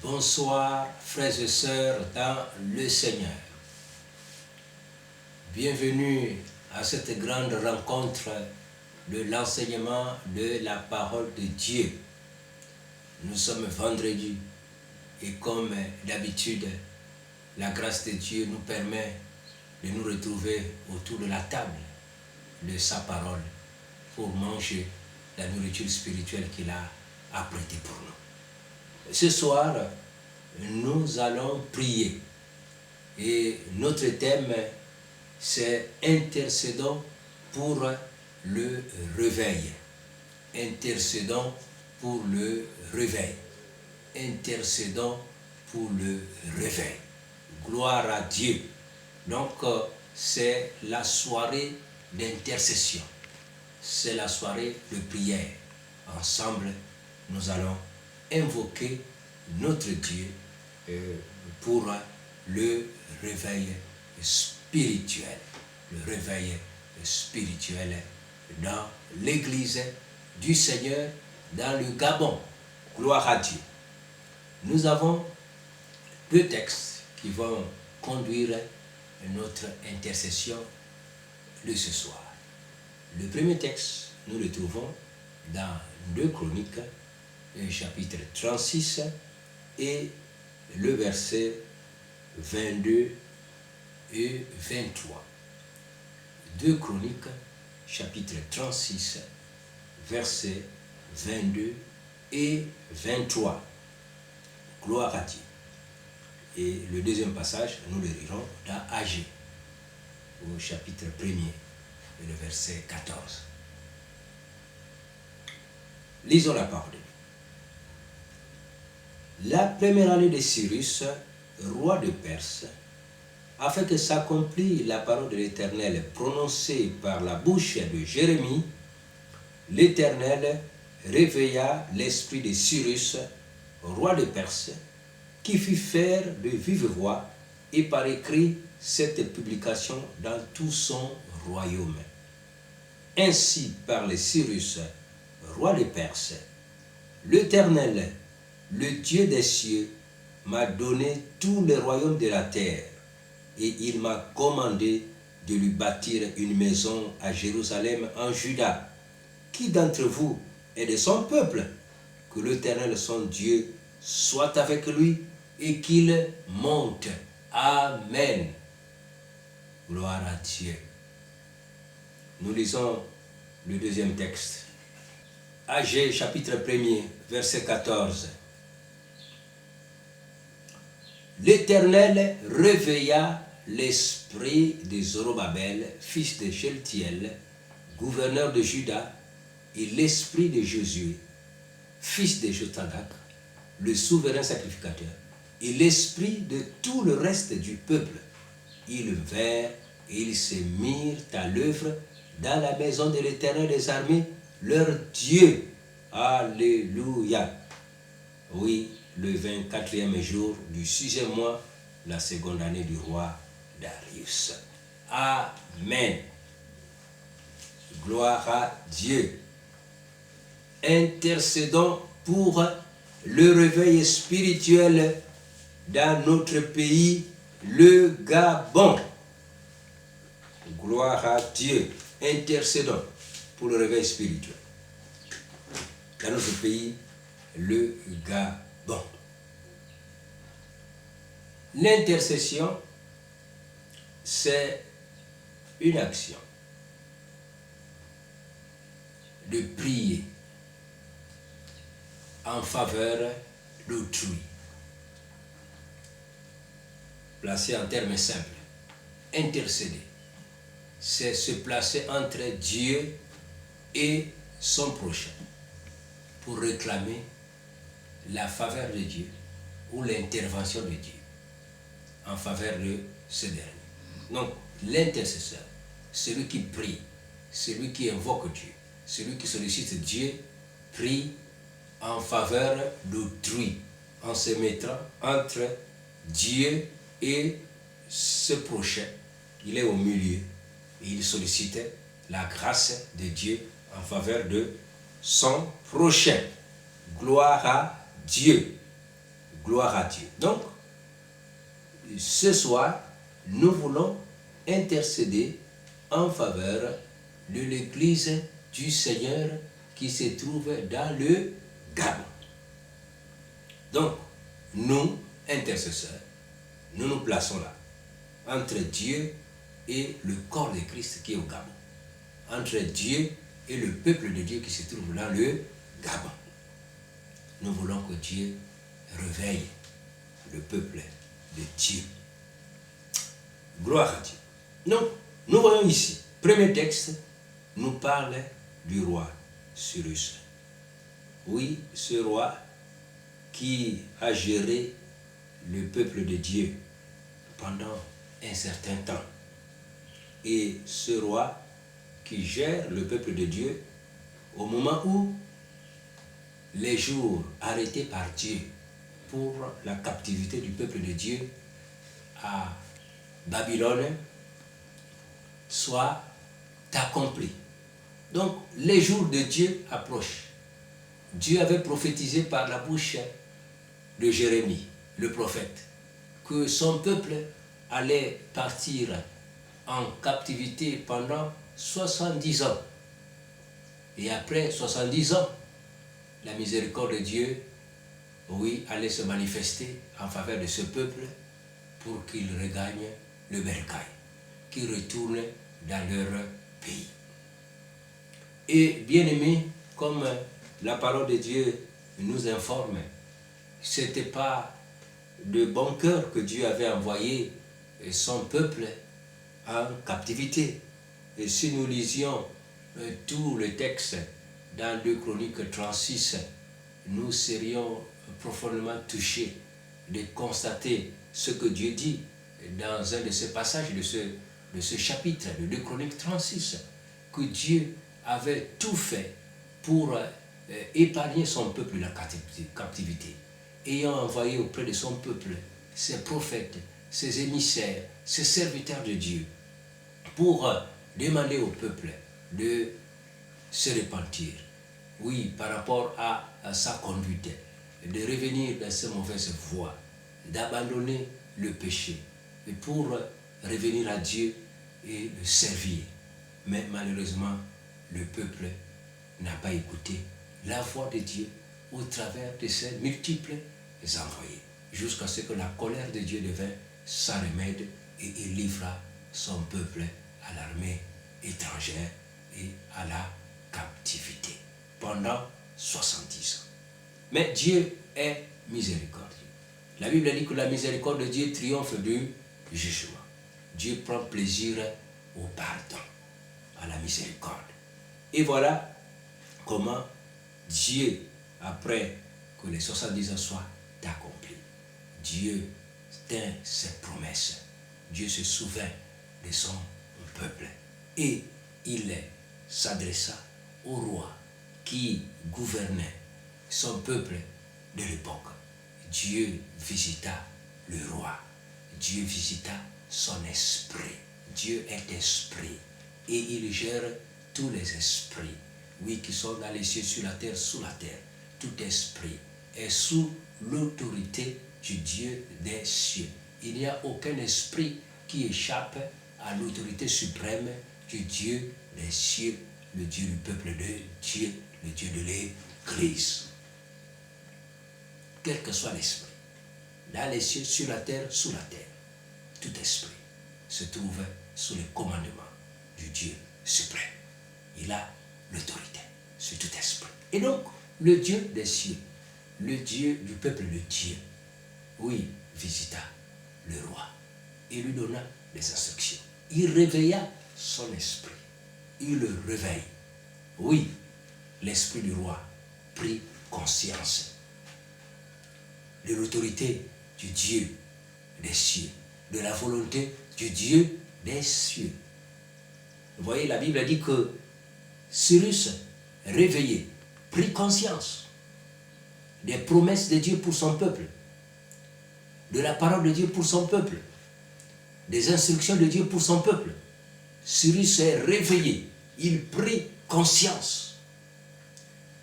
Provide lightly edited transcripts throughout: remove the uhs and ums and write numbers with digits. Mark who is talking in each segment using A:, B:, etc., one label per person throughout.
A: Bonsoir frères et sœurs dans le Seigneur. Bienvenue à cette grande rencontre de l'enseignement de la parole de Dieu. Nous sommes vendredi et comme d'habitude, la grâce de Dieu nous permet de nous retrouver autour de la table de sa parole pour manger la nourriture spirituelle qu'il a apprêtée pour nous. Ce soir, nous allons prier et notre thème c'est intercédons pour le réveil. Intercédons pour le réveil. Intercédons pour le réveil. Gloire à Dieu. Donc, c'est la soirée d'intercession. C'est la soirée de prière. Ensemble, nous allons invoquer notre Dieu pour le réveil spirituel. Le réveil spirituel dans l'église du Seigneur, dans le Gabon. Gloire à Dieu. Nous avons deux textes qui vont conduire notre intercession de ce soir. Le premier texte, nous le trouvons dans 2 Chroniques, chapitre 36 et le verset 22 et 23. 2 Chroniques, chapitre 36, verset 22 et 23. Gloire à Dieu. Et le deuxième passage, nous le lirons dans Agé, au chapitre 1er, et le verset 14. Lisons la parole de Dieu. La première année de Cyrus, roi de Perse, afin que s'accomplisse la parole de l'Éternel prononcée par la bouche de Jérémie, l'Éternel réveilla l'esprit de Cyrus, roi de Perse, qui fit faire de vive voix et par écrit cette publication dans tout son royaume. Ainsi parle Cyrus, roi de Perse, l'Éternel, le Dieu des cieux, m'a donné tous les royaumes de la terre, et il m'a commandé de lui bâtir une maison à Jérusalem en Juda. Qui d'entre vous est de son peuple? Que l'Éternel, son Dieu, soit avec lui et qu'il monte. Amen. Gloire à Dieu. Nous lisons le deuxième texte. Agé, chapitre 1er, verset 14. L'Éternel réveilla l'esprit de Zorobabel, fils de Sheltiel, gouverneur de Juda, et l'esprit de Josué, fils de Jotadak, le souverain sacrificateur, et l'esprit de tout le reste du peuple. Ils vinrent et ils se mirent à l'œuvre dans la maison de l'Éternel des armées, leur Dieu. Alléluia. Oui, le 24e jour du 6e mois, la seconde année du roi Darius. Amen. Gloire à Dieu. Intercédons pour le réveil spirituel dans notre pays, le Gabon. Gloire à Dieu. Intercédons pour le réveil spirituel dans notre pays, le Gabon. L'intercession, c'est une action de prier en faveur d'autrui. Placé en termes simples, intercéder, c'est se placer entre Dieu et son prochain pour réclamer la faveur de Dieu ou l'intervention de Dieu en faveur de ce dernier. Donc, l'intercesseur, celui qui prie, celui qui invoque Dieu, celui qui sollicite Dieu, prie en faveur d'autrui, en se mettant entre Dieu et ce prochain. Il est au milieu et il sollicite la grâce de Dieu en faveur de son prochain. Gloire à Dieu. Gloire à Dieu. Donc, ce soir, nous voulons intercéder en faveur de l'Église du Seigneur qui se trouve dans le Gabon. Donc, nous, intercesseurs, nous nous plaçons là, entre Dieu et le corps de Christ qui est au Gabon, entre Dieu et le peuple de Dieu qui se trouve dans le Gabon. Nous voulons que Dieu réveille le peuple de Dieu. Gloire à Dieu. Donc, nous voyons ici, premier texte, nous parle du roi Cyrus. Oui, ce roi qui a géré le peuple de Dieu pendant un certain temps. Et ce roi qui gère le peuple de Dieu au moment où les jours arrêtés par Dieu pour la captivité du peuple de Dieu à Babylone soient accomplis. Donc les jours de Dieu approchent. Dieu avait prophétisé par la bouche de Jérémie, le prophète, que son peuple allait partir en captivité pendant 70 ans. Et après 70 ans, la miséricorde de Dieu, oui, allait se manifester en faveur de ce peuple pour qu'il regagne le bercail, qu'il retourne dans leur pays. Et bien aimé, comme la parole de Dieu nous informe, ce n'était pas de bon cœur que Dieu avait envoyé son peuple en captivité. Et si nous lisions tout le texte dans 2 Chroniques 36, nous serions profondément touchés de constater ce que Dieu dit dans un de ces passages de ce chapitre de 2 Chroniques 36, que Dieu avait tout fait pour épargner son peuple de la captivité, ayant envoyé auprès de son peuple ses prophètes, ses émissaires, ses serviteurs de Dieu, pour demander au peuple de se repentir, oui, par rapport à sa conduite, de revenir dans ses mauvaises voies, d'abandonner le péché, et pour revenir à Dieu et le servir. Mais malheureusement, le peuple n'a pas écouté la voix de Dieu au travers de ses multiples envoyés, jusqu'à ce que la colère de Dieu devint sans remède et il livra son peuple à l'armée étrangère et à la captivité pendant 70 ans. Mais Dieu est miséricordieux. La Bible dit que la miséricorde de Dieu triomphe du jugement. Dieu prend plaisir au pardon, à la miséricorde. Et voilà comment Dieu, après que les 70 ans soient accomplis, Dieu tint ses promesses. Dieu se souvint de son peuple. Et il s'adressa au roi qui gouvernait son peuple de l'époque. Dieu visita le roi. Dieu visita son esprit. Dieu est esprit. Et il gère tous les esprits, oui, qui sont dans les cieux, sur la terre, sous la terre. Tout esprit est sous l'autorité du Dieu des cieux. Il n'y a aucun esprit qui échappe à l'autorité suprême du Dieu des cieux, le Dieu du peuple de Dieu, le Dieu de l'Église. Quel que soit l'esprit, dans les cieux, sur la terre, sous la terre, tout esprit se trouve sous le commandement du Dieu suprême. Il a l'autorité sur tout esprit. Et donc, le Dieu des cieux, le Dieu du peuple de Dieu, oui, visita le roi et lui donna des instructions. Il réveilla son esprit. Il le réveille. Oui, l'esprit du roi prit conscience de l'autorité du Dieu des cieux, de la volonté du Dieu des cieux. Vous voyez, la Bible dit que Cyrus, réveillé, prit conscience des promesses de Dieu pour son peuple, de la parole de Dieu pour son peuple, des instructions de Dieu pour son peuple. Cyrus est réveillé, il prit conscience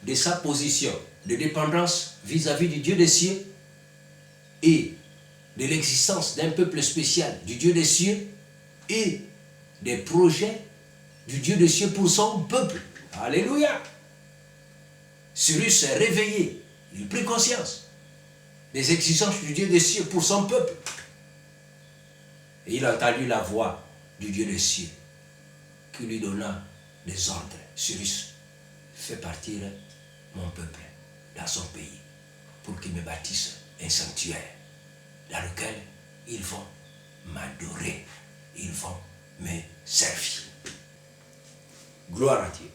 A: de sa position de dépendance vis-à-vis du Dieu des cieux et de l'existence d'un peuple spécial du Dieu des cieux et des projets du Dieu des cieux pour son peuple. Alléluia. Cyrus s'est réveillé, il prit conscience des exigences du Dieu des cieux pour son peuple. Et il a entendu la voix du Dieu des cieux qui lui donna des ordres. Cyrus, fais partir mon peuple dans son pays pour qu'il me bâtisse un sanctuaire dans lequel ils vont m'adorer, ils vont me servir. Gloire à Dieu.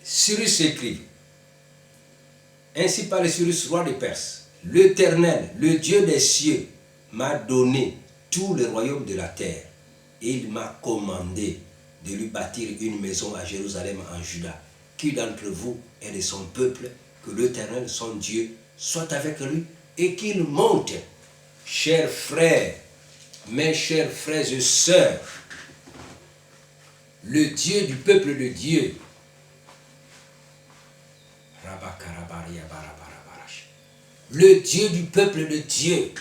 A: Cyrus écrit, ainsi parle Cyrus, roi de Perse, l'Éternel, le Dieu des cieux, m'a donné tout le royaume de la terre et il m'a commandé de lui bâtir une maison à Jérusalem en Juda. Qui d'entre vous est de son peuple, que l'Éternel, son Dieu, soit avec lui et qu'il monte. Chers frères, mes chers frères et sœurs, le Dieu du peuple de Dieu, le Dieu du peuple de Dieu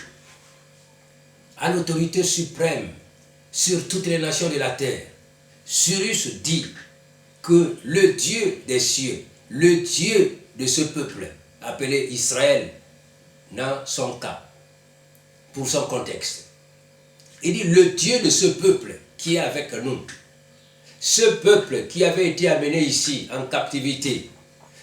A: a l'autorité suprême sur toutes les nations de la terre. Cyrus dit que le Dieu des cieux, le Dieu de ce peuple, appelé Israël, dans son cas, pour son contexte, il dit le Dieu de ce peuple qui est avec nous, ce peuple qui avait été amené ici en captivité,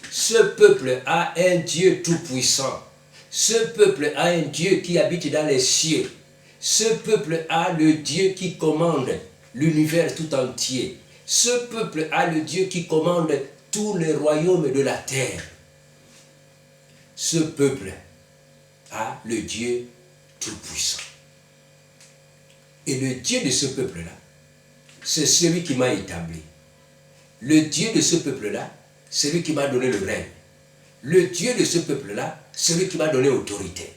A: ce peuple a un Dieu tout-puissant, ce peuple a un Dieu qui habite dans les cieux, ce peuple a le Dieu qui commande l'univers tout entier, ce peuple a le Dieu qui commande tous les royaumes de la terre. Ce peuple a le Dieu tout-puissant. Et le Dieu de ce peuple-là, c'est celui qui m'a établi. Le Dieu de ce peuple-là, c'est celui qui m'a donné le règne. Le Dieu de ce peuple-là, c'est celui qui m'a donné autorité.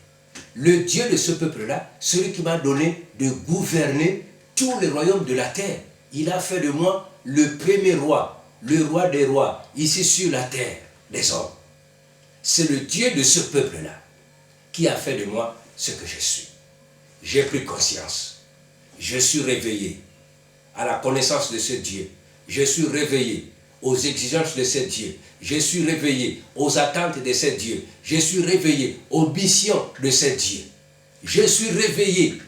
A: Le Dieu de ce peuple-là, celui qui m'a donné de gouverner tous les royaumes de la terre. Il a fait de moi le premier roi, le roi des rois, ici sur la terre des hommes. C'est le Dieu de ce peuple-là qui a fait de moi ce que je suis. J'ai pris conscience. Je suis réveillé à la connaissance de ce Dieu. Je suis réveillé aux exigences de ce Dieu. Je suis réveillé aux attentes de ce Dieu. Je suis réveillé aux missions de ce Dieu. Je suis réveillé,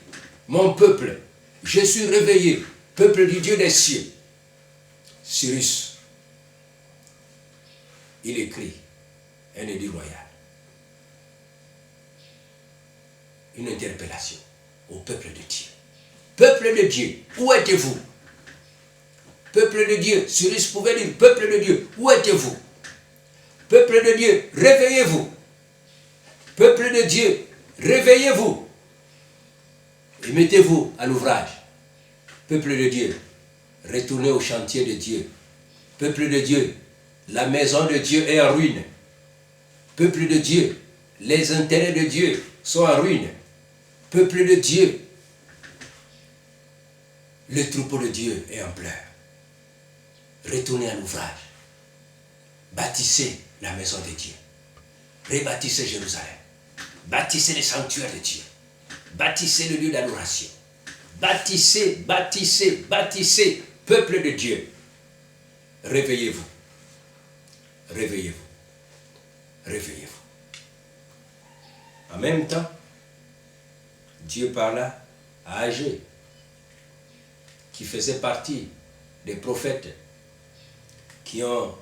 A: mon peuple. Je suis réveillé, peuple du Dieu des cieux. Cyrus, il écrit un édit royal. Une interpellation au peuple de Dieu. Peuple de Dieu, où êtes-vous? Peuple de Dieu, Cyrus pouvait dire, peuple de Dieu, où êtes-vous? Peuple de Dieu, réveillez-vous. Peuple de Dieu, réveillez-vous. Et mettez-vous à l'ouvrage. Peuple de Dieu, retournez au chantier de Dieu. Peuple de Dieu, la maison de Dieu est en ruine. Peuple de Dieu, les intérêts de Dieu sont en ruine. Peuple de Dieu, le troupeau de Dieu est en pleurs. Retournez à l'ouvrage. Bâtissez la maison de Dieu. Rebâtissez Jérusalem. Bâtissez les sanctuaires de Dieu. Bâtissez le lieu d'adoration. Bâtissez, bâtissez, bâtissez, peuple de Dieu. Réveillez-vous. Réveillez-vous. Réveillez-vous. En même temps, Dieu parla à Agé, qui faisait partie des prophètes qui ont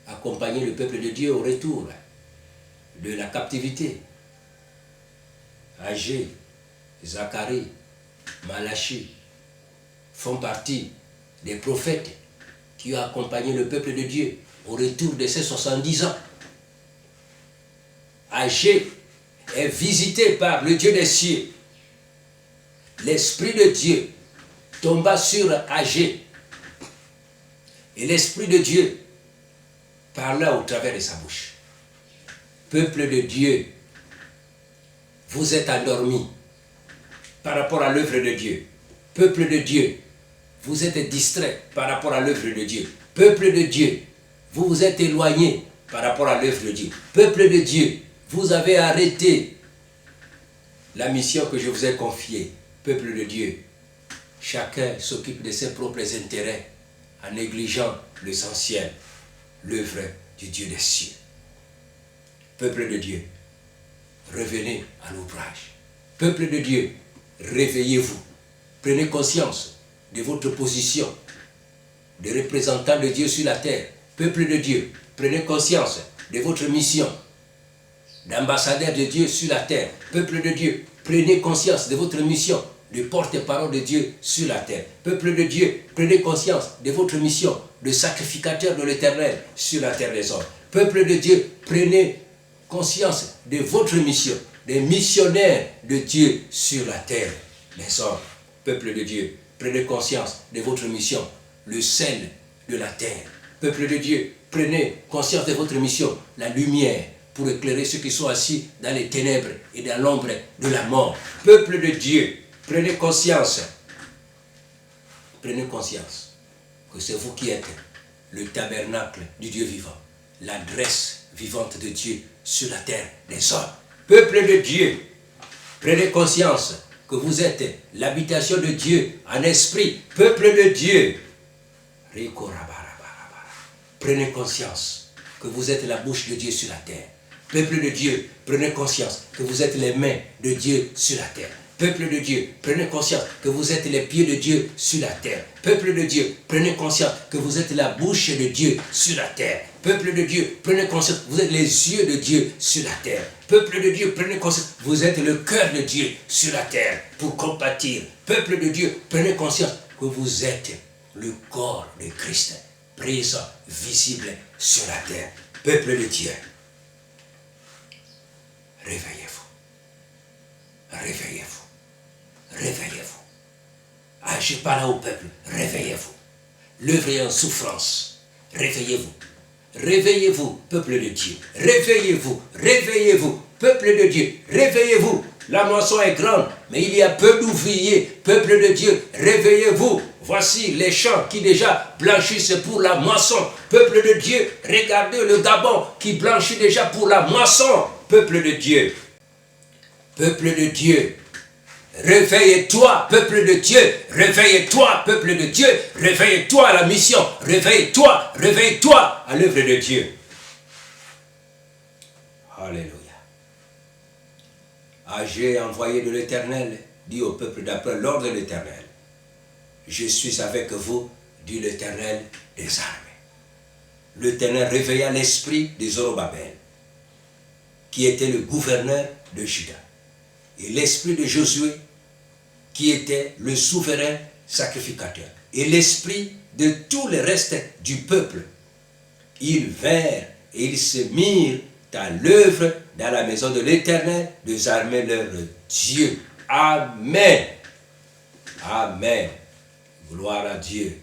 A: accompagné le peuple de Dieu au retour de la captivité. Agé, Zacharie, Malachie font partie des prophètes qui ont accompagné le peuple de Dieu au retour de ces 70 ans. Agé est visité par le Dieu des cieux. L'Esprit de Dieu tomba sur Agé. Et l'Esprit de Dieu parla au travers de sa bouche. Peuple de Dieu, vous êtes endormis par rapport à l'œuvre de Dieu. Peuple de Dieu, vous êtes distrait par rapport à l'œuvre de Dieu. Peuple de Dieu, vous vous êtes éloigné par rapport à l'œuvre de Dieu. Peuple de Dieu, vous avez arrêté la mission que je vous ai confiée, peuple de Dieu. Chacun s'occupe de ses propres intérêts en négligeant l'essentiel, l'œuvre du Dieu des cieux. Peuple de Dieu, revenez à l'ouvrage. Peuple de Dieu, réveillez-vous. Prenez conscience de votre position de représentant de Dieu sur la terre. Peuple de Dieu, prenez conscience de votre mission d'ambassadeur de Dieu sur la terre. Peuple de Dieu, prenez conscience de votre mission de porte-parole de Dieu sur la terre. Peuple de Dieu, prenez conscience de votre mission de sacrificateur de l'Éternel sur la terre des hommes. Peuple de Dieu, prenez conscience de votre mission, des missionnaires de Dieu sur la terre des hommes. Peuple de Dieu, prenez conscience de votre mission, le sel de la terre. Peuple de Dieu, prenez conscience de votre mission, la lumière, pour éclairer ceux qui sont assis dans les ténèbres et dans l'ombre de la mort. Peuple de Dieu, prenez conscience que c'est vous qui êtes le tabernacle du Dieu vivant, l'adresse vivante de Dieu sur la terre des hommes. Peuple de Dieu, prenez conscience que vous êtes l'habitation de Dieu en esprit. Peuple de Dieu, prenez conscience que vous êtes la bouche de Dieu sur la terre. Peuple de Dieu, prenez conscience que vous êtes les mains de Dieu sur la terre. Peuple de Dieu, prenez conscience que vous êtes les pieds de Dieu sur la terre. Peuple de Dieu, prenez conscience que vous êtes la bouche de Dieu sur la terre. Peuple de Dieu, prenez conscience que vous êtes les yeux de Dieu sur la terre. Peuple de Dieu, prenez conscience que vous êtes le cœur de Dieu sur la terre pour compatir. Peuple de Dieu, prenez conscience que vous êtes le corps de Christ, présent, visible sur la terre. Peuple de Dieu, réveillez-vous. Réveillez-vous. Réveillez-vous. Ah, je parle au peuple. Réveillez-vous. L'œuvre est en souffrance. Réveillez-vous. Réveillez-vous, peuple de Dieu. Réveillez-vous. Réveillez-vous, peuple de Dieu. Réveillez-vous. La moisson est grande, mais il y a peu d'ouvriers. Peuple de Dieu, réveillez-vous. Voici les champs qui déjà blanchissent pour la moisson. Peuple de Dieu, regardez le Gabon qui blanchit déjà pour la moisson. Peuple de Dieu. Peuple de Dieu. Réveille-toi, peuple de Dieu. Réveille-toi, peuple de Dieu. Réveille-toi à la mission. Réveille-toi, réveille-toi à l'œuvre de Dieu. Alléluia. Agé, envoyé de l'Éternel, dit au peuple d'après l'ordre de l'Éternel. Je suis avec vous, dit l'Éternel des armées. L'Éternel réveilla l'esprit de Zorobabel, qui était le gouverneur de Juda, et l'esprit de Josué, qui était le souverain sacrificateur, et l'esprit de tout le reste du peuple. Ils vinrent et ils se mirent à l'œuvre dans la maison de l'Éternel des armées leur Dieu. Amen. Amen. Gloire à Dieu.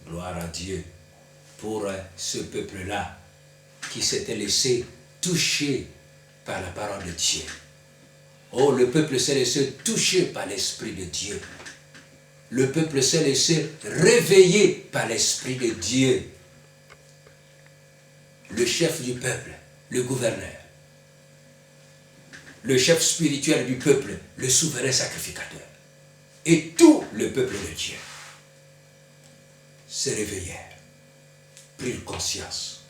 A: Gloire à Dieu pour ce peuple-là qui s'était laissé toucher par la parole de Dieu. Oh, le peuple s'est laissé toucher par l'Esprit de Dieu. Le peuple s'est laissé réveiller par l'Esprit de Dieu. Le chef du peuple, le gouverneur, le chef spirituel du peuple, le souverain sacrificateur, et tout le peuple de Dieu se réveillèrent, prirent conscience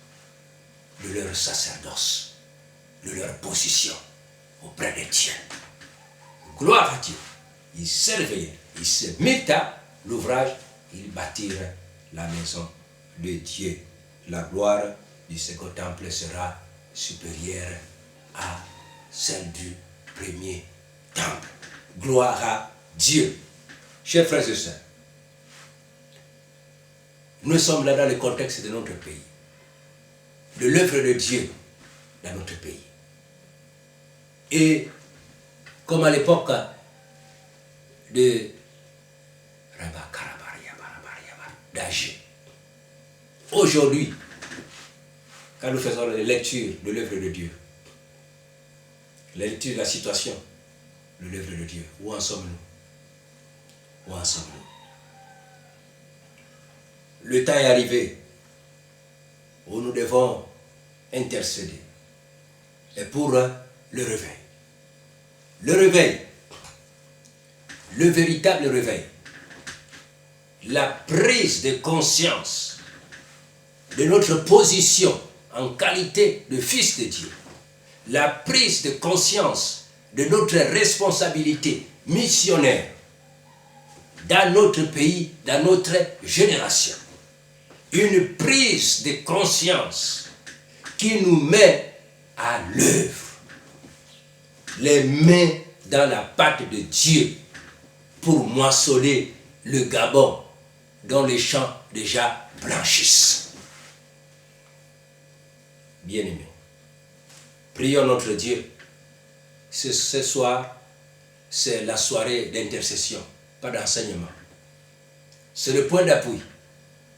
A: de leur sacerdoce, de leur position auprès de Dieu. Gloire à Dieu. Ils se réveillèrent, ils se mirent à l'ouvrage, ils bâtirent la maison de Dieu. La gloire du second temple sera supérieure à celle du premier temple. Gloire à Dieu. Chers frères et sœurs, nous sommes là dans le contexte de notre pays, de l'œuvre de Dieu dans notre pays. Et comme à l'époque de d'Agé, aujourd'hui, quand nous faisons les lectures de l'œuvre de Dieu, la lecture de la situation de l'œuvre de Dieu, où en sommes-nous? Où en sommes-nous? Le temps est arrivé où nous devons intercéder et pour le réveil. Le réveil, le véritable réveil, la prise de conscience de notre position en qualité de fils de Dieu, la prise de conscience de notre responsabilité missionnaire dans notre pays, dans notre génération. Une prise de conscience qui nous met à l'œuvre, les mains dans la pâte de Dieu pour moissonner le Gabon dont les champs déjà blanchissent. Bien-aimés, prions notre Dieu. Ce soir, c'est la soirée d'intercession, pas d'enseignement. C'est le point d'appui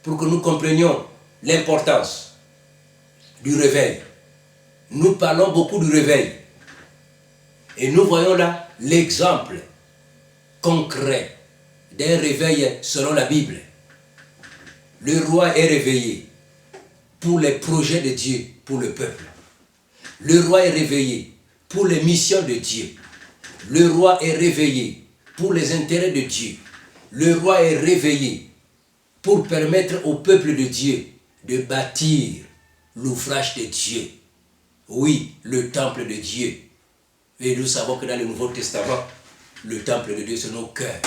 A: pour que nous comprenions l'importance du réveil. Nous parlons beaucoup du réveil. Et nous voyons là l'exemple concret d'un réveil selon la Bible. Le roi est réveillé pour les projets de Dieu pour le peuple. Le roi est réveillé pour les missions de Dieu. Le roi est réveillé pour les intérêts de Dieu. Le roi est réveillé pour permettre au peuple de Dieu de bâtir l'ouvrage de Dieu. Oui, le temple de Dieu. Et nous savons que dans le Nouveau Testament, le temple de Dieu, c'est nos cœurs.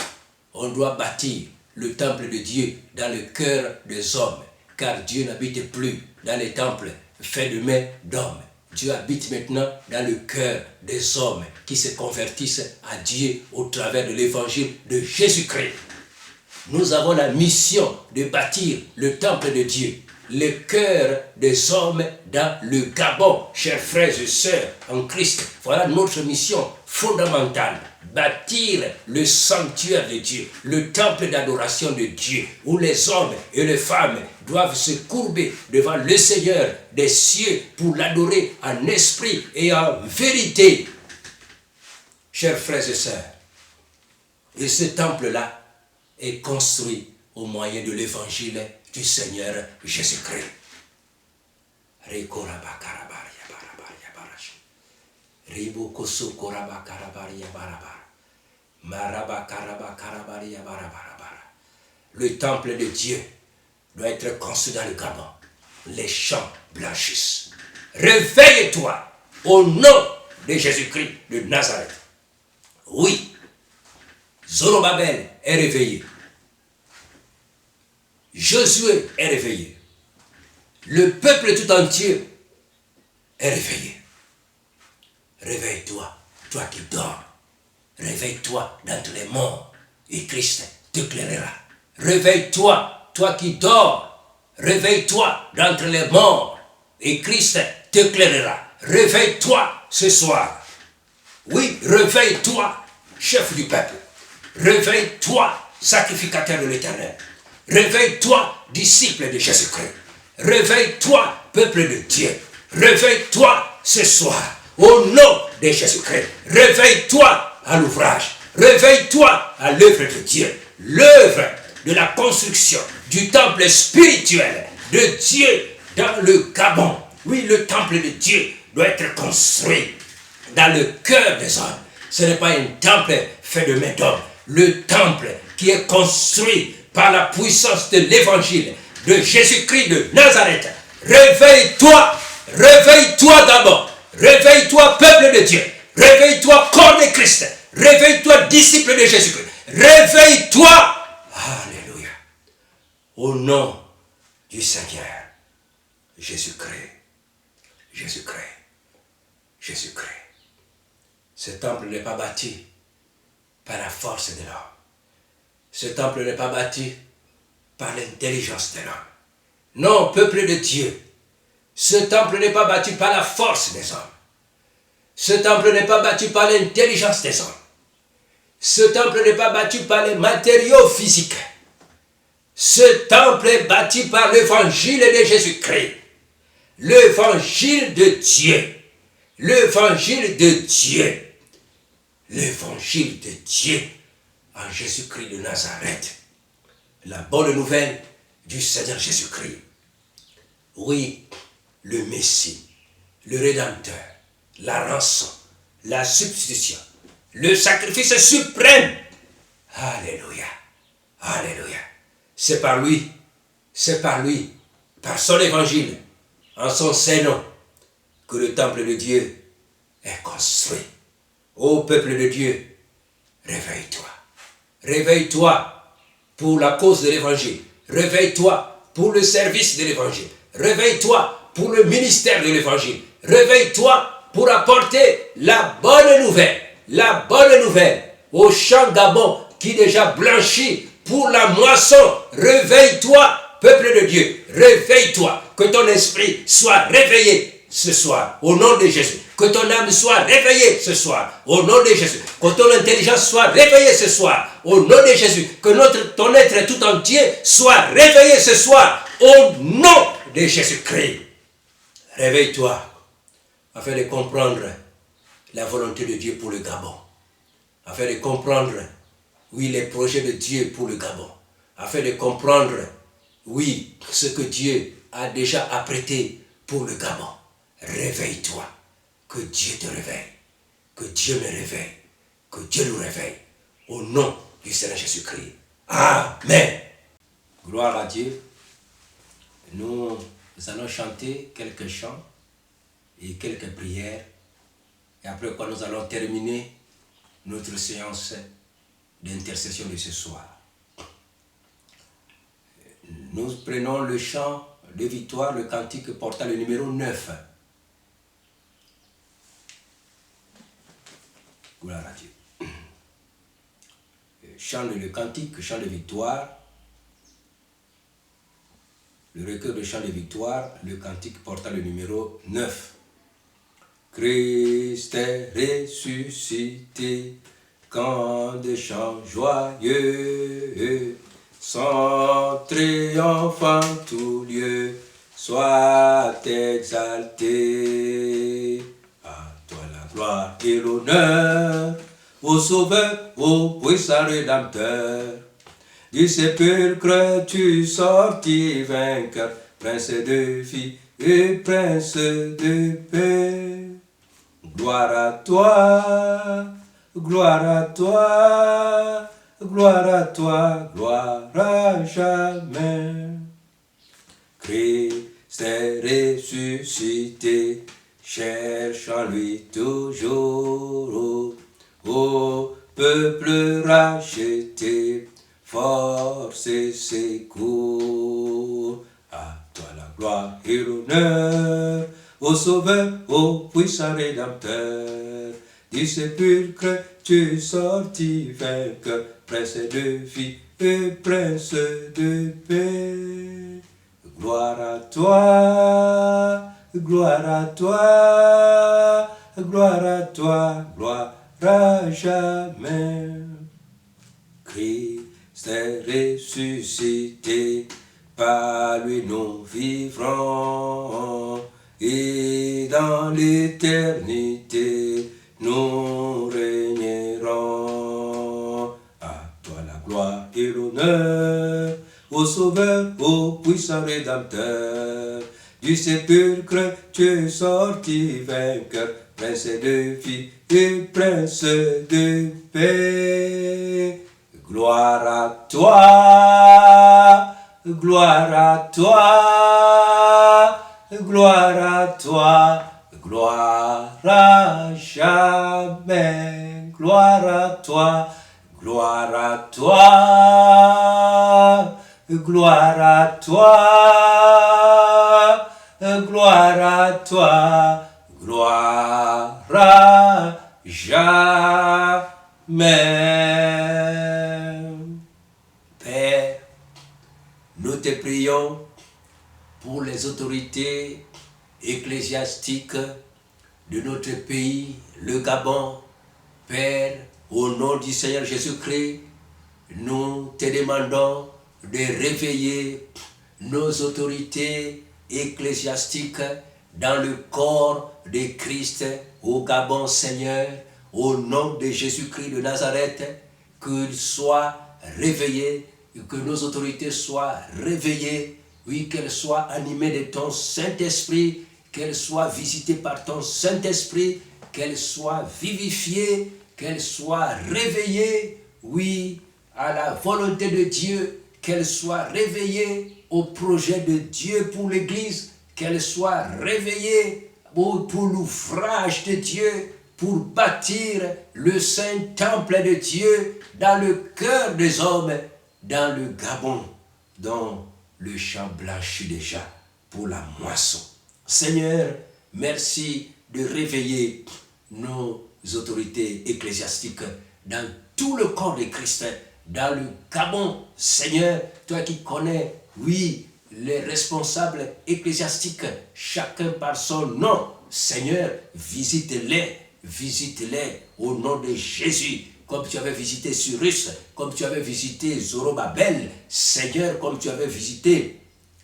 A: On doit bâtir le temple de Dieu dans le cœur des hommes, car Dieu n'habite plus dans les temples faits de mains d'hommes. Dieu habite maintenant dans le cœur des hommes qui se convertissent à Dieu au travers de l'évangile de Jésus-Christ. Nous avons la mission de bâtir le temple de Dieu, le cœur des hommes dans le Gabon, chers frères et sœurs en Christ. Voilà notre mission fondamentale. Bâtir le sanctuaire de Dieu, le temple d'adoration de Dieu, où les hommes et les femmes doivent se courber devant le Seigneur des cieux pour l'adorer en esprit et en vérité. Chers frères et sœurs, et ce temple-là est construit au moyen de l'évangile du Seigneur Jésus-Christ. Le temple de Dieu doit être construit dans le Gabon. Les champs blanchissent. Réveille-toi au nom de Jésus-Christ de Nazareth. Oui, Zorobabel est réveillé. Josué est réveillé. Le peuple tout entier est réveillé. Réveille-toi, toi qui dors. Réveille-toi d'entre les morts et Christ t'éclairera. Réveille-toi, toi qui dors. Réveille-toi d'entre les morts et Christ t'éclairera. Réveille-toi ce soir. Oui, réveille-toi, chef du peuple. Réveille-toi, sacrificateur de l'Éternel. Réveille-toi, disciple de Jésus-Christ. Réveille-toi, peuple de Dieu. Réveille-toi ce soir, au nom de Jésus-Christ. Réveille-toi à l'ouvrage. Réveille-toi à l'œuvre de Dieu. L'œuvre de la construction du temple spirituel de Dieu dans le Gabon. Oui, le temple de Dieu doit être construit dans le cœur des hommes. Ce n'est pas un temple fait de main d'homme. Le temple qui est construit par la puissance de l'évangile de Jésus-Christ de Nazareth. Réveille-toi, réveille-toi d'abord. Réveille-toi, peuple de Dieu. Réveille-toi, corps de Christ. Réveille-toi, disciple de Jésus-Christ. Réveille-toi. Alléluia. Au nom du Seigneur Jésus-Christ. Jésus-Christ. Jésus-Christ. Ce temple n'est pas bâti par la force de l'homme. Ce temple n'est pas bâti par l'intelligence de l'homme. Non, peuple de Dieu, ce temple n'est pas bâti par la force des hommes. Ce temple n'est pas bâti par l'intelligence des hommes. Ce temple n'est pas bâti par les matériaux physiques. Ce temple est bâti par l'évangile de Jésus-Christ. L'évangile de Dieu. L'évangile de Dieu. L'évangile de Dieu en Jésus-Christ de Nazareth. La bonne nouvelle du Seigneur Jésus-Christ. Oui, le Messie, le Rédempteur, la rançon, la substitution, le sacrifice suprême. Alléluia. Alléluia. C'est par lui, par son évangile, en son sein nom, que le temple de Dieu est construit. Ô peuple de Dieu, réveille-toi. Réveille-toi pour la cause de l'évangile. Réveille-toi pour le service de l'évangile. Réveille-toi pour le ministère de l'évangile. Réveille-toi pour apporter la bonne nouvelle au champ Gabon qui déjà blanchit pour la moisson. Réveille-toi, peuple de Dieu, réveille-toi, que ton esprit soit réveillé ce soir, au nom de Jésus. Que ton âme soit réveillée ce soir, au nom de Jésus. Que ton intelligence soit réveillée ce soir, au nom de Jésus. Que ton être tout entier soit réveillé ce soir, au nom de Jésus-Christ. Réveille-toi, afin de comprendre la volonté de Dieu pour le Gabon. Afin de comprendre, oui, les projets de Dieu pour le Gabon. Afin de comprendre, oui, ce que Dieu a déjà apprêté pour le Gabon. Réveille-toi. Que Dieu te réveille. Que Dieu me réveille. Que Dieu nous réveille. Au nom du Seigneur Jésus-Christ. Amen. Gloire à Dieu. Nous allons chanter quelques chants et quelques prières. Et après quoi nous allons terminer notre séance d'intercession de ce soir. Nous prenons le chant de victoire, le cantique portant le numéro 9. Gloire à Dieu. Chant le cantique, chant de victoire. Le recueil de chant de victoire, le cantique portant le numéro 9. Christ est ressuscité, quand des chants joyeux, son triomphe en tout lieu, soit exalté. À toi la gloire et l'honneur, ô Sauveur, ô puissant Rédempteur. Du sépulcre tu sortis vainqueur, Prince de vie et Prince de paix. Gloire à toi, gloire à toi, gloire à toi, gloire à jamais. Christ est ressuscité, cherchons-lui toujours, ô peuple racheté, force et secours. À toi la gloire et l'honneur, ô Sauveur, ô puissant Rédempteur. Du sépulcre tu sortis vainqueur, Prince de vie et Prince de paix. Gloire à toi, gloire à toi, gloire à toi, gloire à jamais. Christ est ressuscité, par lui nous vivrons, et dans l'éternité nous régnerons. À toi la gloire et l'honneur, ô Sauveur, ô puissant Rédempteur. Du sépulcre tu es sorti vainqueur, Prince de vie et Prince de paix. Gloire à toi, gloire à toi, gloire à toi, gloire à jamais. Gloire à toi, gloire à toi, gloire à toi, gloire à toi, gloire à jamais. Père, nous te prions pour les autorités ecclésiastiques de notre pays, le Gabon. Père, au nom du Seigneur Jésus-Christ, nous te demandons de réveiller nos autorités ecclésiastiques dans le corps de Christ au Gabon, Seigneur, au nom de Jésus-Christ de Nazareth, qu'ils soient réveillés, que nos autorités soient réveillées, oui, qu'elles soient animées de ton Saint-Esprit, qu'elles soient visitées par ton Saint-Esprit, qu'elles soient vivifiées, qu'elle soit réveillée, oui, à la volonté de Dieu, qu'elle soit réveillée au projet de Dieu pour l'Église, qu'elle soit réveillée pour l'ouvrage de Dieu, pour bâtir le saint temple de Dieu dans le cœur des hommes, dans le Gabon, dont le champ blanchit déjà pour la moisson. Seigneur, merci de réveiller nos autorités ecclésiastiques dans tout le corps de Christ, dans le Gabon. Seigneur, toi qui connais, oui, les responsables ecclésiastiques, chacun par son nom. Seigneur, visite-les au nom de Jésus, comme tu avais visité Cyrus, comme tu avais visité Zorobabel, Seigneur, comme tu avais visité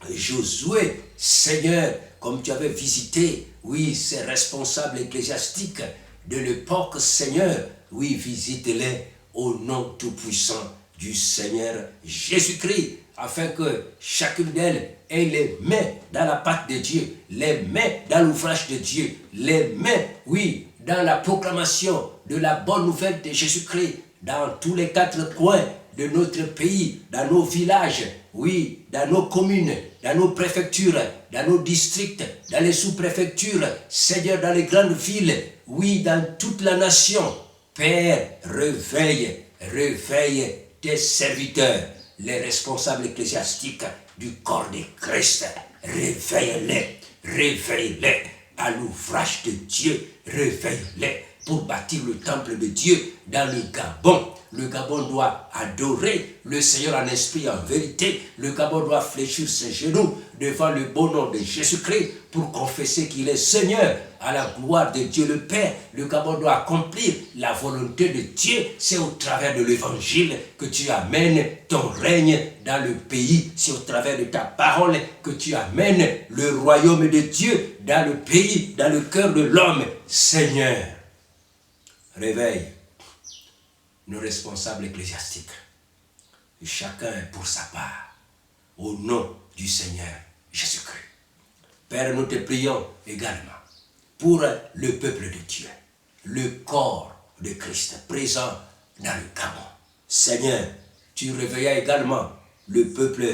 A: Josué, Seigneur, comme tu avais visité, oui, ces responsables ecclésiastiques de l'époque, Seigneur, oui, visite-les au nom tout-puissant du Seigneur Jésus-Christ, afin que chacune d'elles ait les mains dans la pâte de Dieu, les mains dans l'ouvrage de Dieu, les mains, oui, dans la proclamation de la bonne nouvelle de Jésus-Christ, dans tous les quatre coins de notre pays, dans nos villages, oui, dans nos communes, dans nos préfectures, dans nos districts, dans les sous-préfectures, Seigneur, dans les grandes villes, oui, dans toute la nation. Père, réveille tes serviteurs, les responsables ecclésiastiques du corps de Christ. Réveille-les à l'ouvrage de Dieu, réveille-les pour bâtir le temple de Dieu dans le Gabon. Le Gabon doit adorer le Seigneur en esprit et en vérité. Le Gabon doit fléchir ses genoux devant le beau nom de Jésus-Christ pour confesser qu'il est Seigneur à la gloire de Dieu le Père. Le Gabon doit accomplir la volonté de Dieu. C'est au travers de l'évangile que tu amènes ton règne dans le pays. C'est au travers de ta parole que tu amènes le royaume de Dieu dans le pays, dans le cœur de l'homme. Seigneur, réveille nos responsables ecclésiastiques, chacun pour sa part, au nom du Seigneur Jésus-Christ. Père, nous te prions également pour le peuple de Dieu, le corps de Christ présent dans le Gabon. Seigneur, tu réveillas également le peuple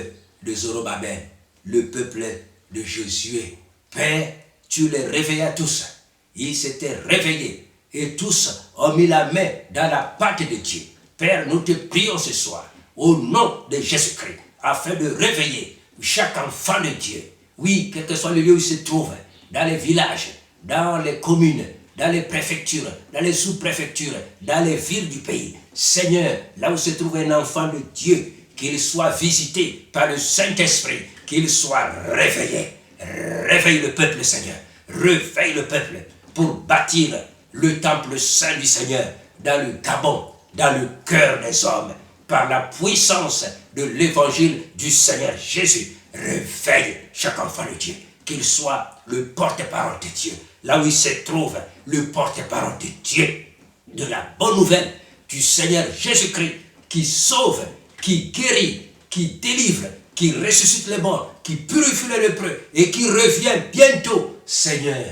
A: de Zorobabel, le peuple de Josué. Père, tu les réveillas tous. Ils s'étaient réveillés et tous ont mis la main dans la pâte de Dieu. Père, nous te prions ce soir, au nom de Jésus-Christ, afin de réveiller chaque enfant de Dieu. Oui, quel que soit le lieu où il se trouve, dans les villages, dans les communes, dans les préfectures, dans les sous-préfectures, dans les villes du pays. Seigneur, là où se trouve un enfant de Dieu, qu'il soit visité par le Saint-Esprit, qu'il soit réveillé. Réveille le peuple, Seigneur. Réveille le peuple pour bâtir le temple saint du Seigneur dans le Gabon, dans le cœur des hommes, par la puissance de l'évangile du Seigneur Jésus. Réveille chaque enfant de Dieu, qu'il soit le porte-parole de Dieu, là où il se trouve, le porte-parole de Dieu, de la bonne nouvelle du Seigneur Jésus-Christ, qui sauve, qui guérit, qui délivre, qui ressuscite les morts, qui purifie les lépreux et qui revient bientôt. Seigneur,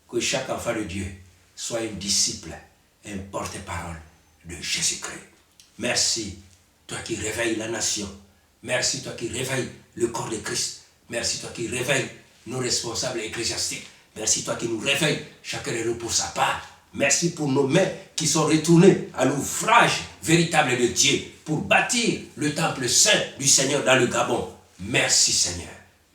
A: que chaque enfant de Dieu soit un disciple, un porte-parole de Jésus-Christ. Merci, toi qui réveilles la nation. Merci, toi qui réveilles le corps de Christ. Merci, toi qui réveilles nos responsables ecclésiastiques. Merci, toi qui nous réveilles, chacun de nous pour sa part. Merci pour nos mains qui sont retournées à l'ouvrage véritable de Dieu pour bâtir le temple saint du Seigneur dans le Gabon. Merci, Seigneur.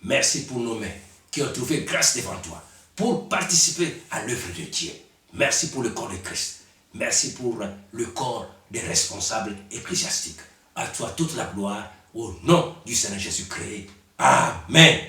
A: Merci pour nos mains qui ont trouvé grâce devant toi pour participer à l'œuvre de Dieu. Merci pour le corps de Christ. Merci pour le corps des responsables ecclésiastiques. À toi toute la gloire, au nom du Seigneur Jésus-Christ. Amen.